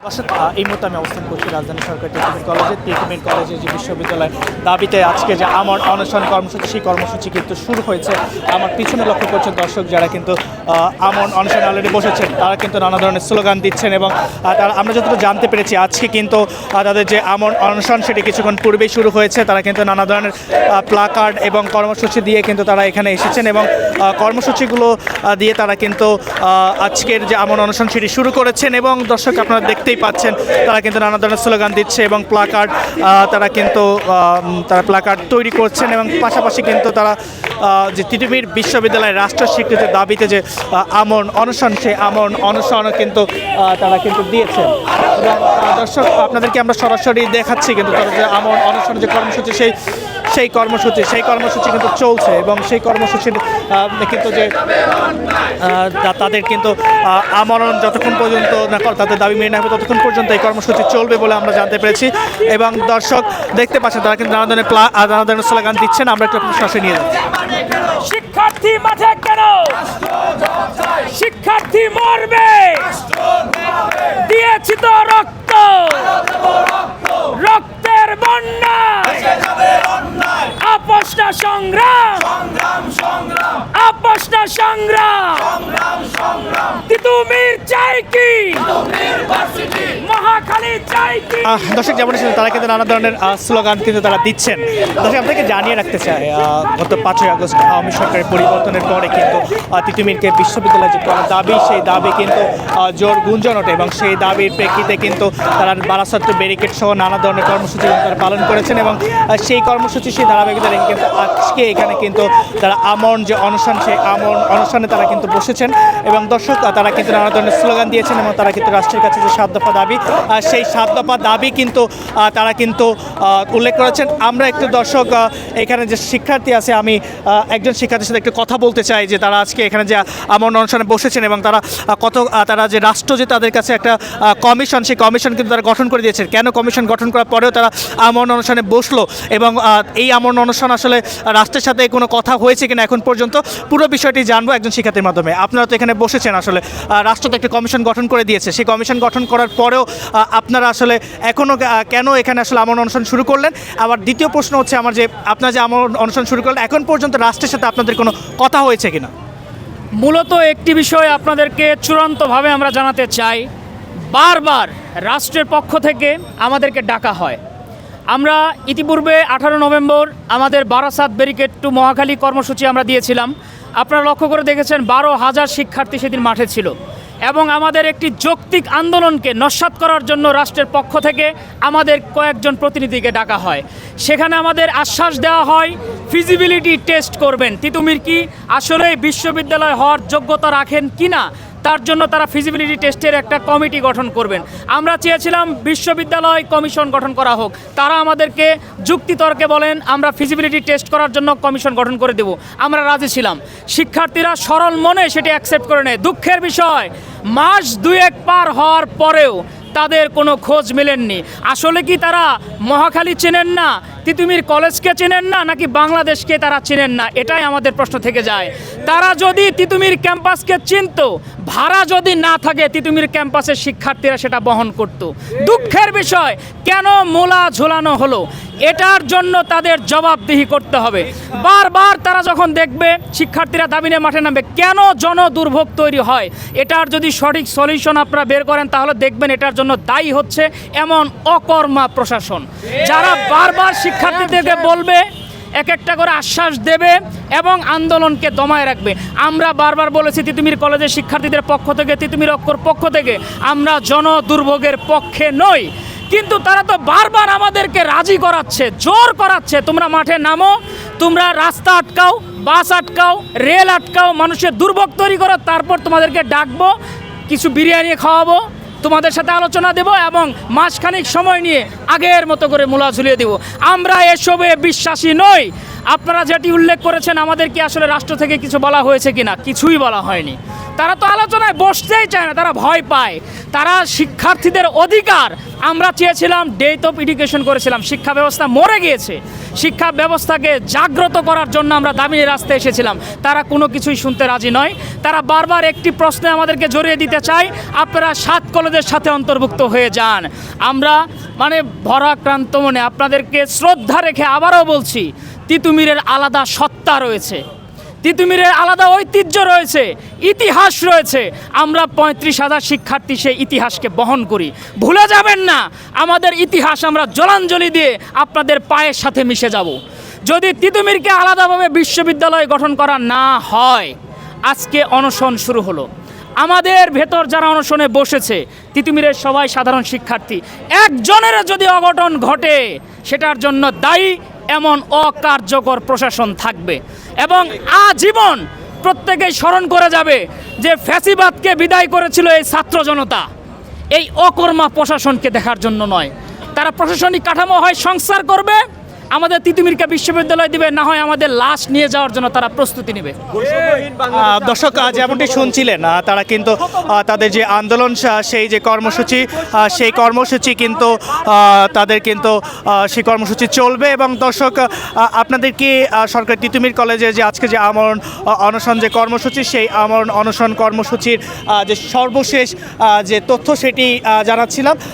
দর্শক, এই মুহূর্তে আমি অবস্থান করছি রাজধানী সরকারি টেকনিক্যাল কলেজে। টেকনিক্যাল কলেজে যে বিশ্ববিদ্যালয় দাবিতে আজকে যে আমরণ অনশন কর্মসূচি, সেই কর্মসূচি কিন্তু শুরু হয়েছে। আমার পিছনে লক্ষ্য করছেন দর্শক, যারা কিন্তু আমরণ অনশনে অলরেডি বসেছেন, তারা কিন্তু নানা ধরনের স্লোগান দিচ্ছেন এবং আমরা যতটুকু জানতে পেরেছি আজকে কিন্তু তাদের যে আমরণ অনশন সেটি কিছুক্ষণ পূর্বেই শুরু হয়েছে। তারা কিন্তু নানা ধরনের প্লাকার্ড এবং কর্মসূচি দিয়ে কিন্তু তারা এখানে এসেছেন এবং কর্মসূচিগুলো দিয়ে তারা কিন্তু আজকের যে আমরণ অনশন সেটি শুরু করেছেন। এবং দর্শক, আপনারা দেখতেই পাচ্ছেন তারা কিন্তু নানা ধরনের স্লোগান দিচ্ছে এবং প্লাকার্ড তারা প্লাকার্ড তৈরি করছেন এবং পাশাপাশি কিন্তু তারা যে তিতুমির বিশ্ববিদ্যালয়ের রাষ্ট্র স্বীকৃতির দাবিতে যে আমরণ অনশন, সেই আমরণ অনশনও কিন্তু তারা কিন্তু দিয়েছেন। এবং দর্শক, আপনাদেরকে আমরা সরাসরি দেখাচ্ছি কিন্তু তারা যে আমরণ অনশন যে কর্মসূচি, সেই কর্মসূচি কিন্তু চলছে এবং সেই কর্মসূচির কিন্তু যে তাদের কিন্তু আমরণ যতক্ষণ পর্যন্ত না তাদের দাবি মেনে নেবে ততক্ষণ পর্যন্ত এই কর্মসূচি চলবে বলে আমরা জানতে পেরেছি। এবং দর্শক দেখতে পাচ্ছেন তারা কিন্তু নানা ধরনের স্লোগান দিচ্ছেন। আমরা একটু সরাসরি নিয়ে যাচ্ছি। শিক্ষার্থী মাঠে কেন? শিক্ষার্থী মরবে, দিয়েছি তো রক্ত, রক্তের বন্যা, আপোষটা সংগ্রাম, আপোষটা সংগ্রাম, তিতুমির চাই কি, মহাখালী চাই কি। দর্শক, যেমন তারা কিন্তু নানা ধরনের স্লোগান কিন্তু তারা দিচ্ছেন। দর্শক, আপনাকে জানিয়ে রাখতে চাই, গত 5ই আগস্ট আওয়ামী সরকারের পরিবর্তনের পরে কিন্তু তিতুমিরকে বিশ্ববিদ্যালয়ের যে দাবি, সেই দাবি কিন্তু জোর গুঞ্জন ওঠে এবং সেই দাবির প্রেক্ষিতে কিন্তু তারা বারাসত্ব ব্যারিকেড সহ নানা ধরনের কর্মসূচি তারা পালন করেছেন এবং সেই কর্মসূচি, সেই ধারাবাহিকতা রেখে কিন্তু আজকে এখানে কিন্তু তারা আমরণ যে অনশন, সেই আমরণ অনশনে তারা কিন্তু বসেছেন। এবং দর্শক, তারা কিন্তু নানা ধরনের স্লোগান দিয়েছেন এবং তারা কিন্তু রাষ্ট্রের কাছে যে 7 দফা দাবি, সেই 7 দফা দাবি কিন্তু তারা কিন্তু উল্লেখ করেছেন। আমরা একটু দর্শক, এখানে যে শিক্ষার্থী আছে, আমি একজন শিক্ষার্থীর সাথে একটু কথা বলতে চাই যে তারা আজকে এখানে যে আমরণ অনশনে বসেছেন এবং তারা যে রাষ্ট্র যে তাদের কাছে একটা কমিশন, সেই কমিশন কিন্তু তারা গঠন করে দিয়েছেন। কেন কমিশন গঠন করার পরেও তারা আমরণ অনশনে বসলো এবং এই আমরণ অনশন আসলে রাষ্ট্রের সাথে কোনো কথা হয়েছে কিনা এখন পর্যন্ত, পুরো বিষয়টি জানবো একজন শিক্ষার্থীর মাধ্যমে। আপনারা তো এখানে বসেছেন, আসলে রাষ্ট্র তো একটা কমিশন গঠন করে দিয়েছে, সেই কমিশন গঠন করার পরেও আপনারা আসলে এখনও কেন এখানে আসলে আমরণ অনশন শুরু করলেন? আবার দ্বিতীয় প্রশ্ন হচ্ছে আমার, যে আপনারা যে আমরণ অনশন শুরু করলেন, এখন পর্যন্ত রাষ্ট্রের সাথে আপনাদের কোনো কথা হয়েছে কিনা? মূলত একটি বিষয় আপনাদেরকে চূড়ান্তভাবে আমরা জানাতে চাই, বারবার রাষ্ট্রের পক্ষ থেকে আমাদেরকে ডাকা হয়। আমরা ইতিপূর্বে 18 নভেম্বর আমাদের বারাসাত ব্যারিকেড টু মহাখালী কর্মসূচি আমরা দিয়েছিলাম। আপনারা লক্ষ্য করে দেখেছেন 12,000 শিক্ষার্থী সেদিন মাঠে ছিল এবং আমাদের একটি যৌক্তিক আন্দোলনকে নস্যাৎ করার জন্য রাষ্ট্রের পক্ষ থেকে আমাদের কয়েকজন প্রতিনিধিকে ডাকা হয়। সেখানে আমাদের আশ্বাস দেওয়া হয় ফিজিবিলিটি টেস্ট করবেন, তিতুমির কি আসলে বিশ্ববিদ্যালয় হওয়ার যোগ্যতা রাখেন কিনা, তার জন্য তারা ফিজিবিলিটি টেস্টের একটা কমিটি গঠন করবেন। আমরা চেয়েছিলাম বিশ্ববিদ্যালয় কমিশন গঠন করা হোক, তারা আমাদেরকে যুক্তিতর্কে বলেন আমরা ফিজিবিলিটি টেস্ট করার জন্য কমিশন গঠন করে দেব। আমরা রাজি ছিলাম, শিক্ষার্থীরা সরল মনে সেটি অ্যাকসেপ্ট করে নেয়। দুঃখের বিষয়, মাস 2-1 পার হওয়ার পরেও তাদের কোনো খোঁজ মেলেননি। আসলে কি তারা মহাখালী চেনেন না, তিতুমির কলেজকে চেনেন না, নাকি বাংলাদেশকে তারা চেনেন না? এটাই আমাদের প্রশ্ন থেকে যায়। তারা যদি তিতুমির ক্যাম্পাসকে চিনত, ভাড়া যদি না থাকে তিতুমির ক্যাম্পাসের শিক্ষার্থীরা সেটা বহন করত। দুঃখের বিষয়, কেন মোলা ঝোলানো হলো? এটার জন্য তাদের জবাবদিহি করতে হবে। বারবার তারা যখন দেখবে শিক্ষার্থীরা দাবি নিয়ে মাঠে নামবে, কেন জনদুর্ভোগ তৈরি হয়, এটার যদি সঠিক সলিউশন আপনারা বের করেন তাহলে দেখবেন এটার জন্য দায়ী হচ্ছে এমন অকর্মা প্রশাসন, যারা বারবার শিক্ষার্থীদেরকে বলবে, এক একটা করে আশ্বাস দেবে এবং আন্দোলনকে দমায় রাখবে। আমরা বারবার বলেছি তিতুমির কলেজের শিক্ষার্থীদের পক্ষ থেকে, তিতুমির অক্ষর পক্ষ থেকে আমরা জনদুর্ভোগের পক্ষে নই, কিন্তু তারা তো বারবার আমাদেরকে রাজি করাচ্ছে, জোর করাচ্ছে, তোমরা মাঠে নামো, তোমরা রাস্তা আটকাও, বাস আটকাও, রেল আটকাও, মানুষের দুর্ভোগ তৈরি করো, তারপর তোমাদেরকে ডাকবো, কিছু বিরিয়ানি খাওয়াবো, তোমাদের সাথে আলোচনা দেব এবং মাসখানিক সময় নিয়ে আগের মতো করে মূলা ঝুলিয়ে দেব। আমরা এসবে বিশ্বাসী নই। আপনারা যেটি উল্লেখ করেছেন আমাদের কি আসলে রাষ্ট্র থেকে কিছু বলা হয়েছে কিনা, কিছুই বলা হয়নি। তারা তো আলোচনায় বসতেই চায় না, তারা ভয় পায়। তারা শিক্ষার্থীদের অধিকার, আমরা চেয়েছিলাম ডেথ অফ এডুকেশন করেছিলাম, শিক্ষা ব্যবস্থা মরে গিয়েছে, শিক্ষা ব্যবস্থাকে জাগ্রত করার জন্য আমরা দাবি নিয়ে রাস্তায় এসেছিলাম। তারা কোনো কিছুই শুনতে রাজি নয়। তারা বারবার একটি প্রশ্নে আমাদেরকে জড়িয়ে দিতে চায়, আপনারা 7 কলেজের সাথে অন্তর্ভুক্ত হয়ে যান। আমরা ভরাক্রান্ত মনে আপনাদেরকে শ্রদ্ধা রেখে আবারও বলছি, তিতুমিরের আলাদা সত্তা রয়েছে, তিতুমিরের আলাদা ঐতিহ্য রয়েছে, ইতিহাস রয়েছে। আমরা 35,000 শিক্ষার্থী সেই ইতিহাসকে বহন করি। ভুলে যাবেন না, আমাদের ইতিহাস আমরা জলাঞ্জলি দিয়ে আপনাদের পায়ের সাথে মিশে যাব। যদি তিতুমিরকে আলাদাভাবে বিশ্ববিদ্যালয় গঠন করা না হয়, আজকে অনশন শুরু হলো। আমাদের ভেতর যারা অনশনে বসেছে, তিতুমিরের সবাই সাধারণ শিক্ষার্থী, একজনের যদি অঘটন ঘটে সেটার জন্য দায়ী এমন অকার্যকর প্রশাসন থাকবে এবং আজীবন প্রত্যেকেই স্মরণ করে যাবে যে ফ্যাসিবাদকে বিদায় করেছিল এই ছাত্র জনতা, এই অকর্মা প্রশাসনকে দেখার জন্য নয়। তারা প্রশাসনিক কাঠামো হয় সংস্কার করবে, আমাদের তিতুমিরকে বিশ্ববিদ্যালয় দিবে, না হয় আমাদের লাশ নিয়ে যাওয়ার জন্য তারা প্রস্তুতি নেবে। দর্শক যেমনটি শুনছিলেন, তারা কিন্তু তাদের যে আন্দোলন, সেই যে কর্মসূচি, সেই কর্মসূচি কিন্তু তাদের কিন্তু সেই কর্মসূচি চলবে। এবং দর্শক, আপনাদেরকে সরকারি তিতুমির কলেজে যে আজকে যে আমরণ অনশন যে কর্মসূচি, সেই আমরণ অনশন কর্মসূচির যে সর্বশেষ যে তথ্য সেটি জানাচ্ছিলাম।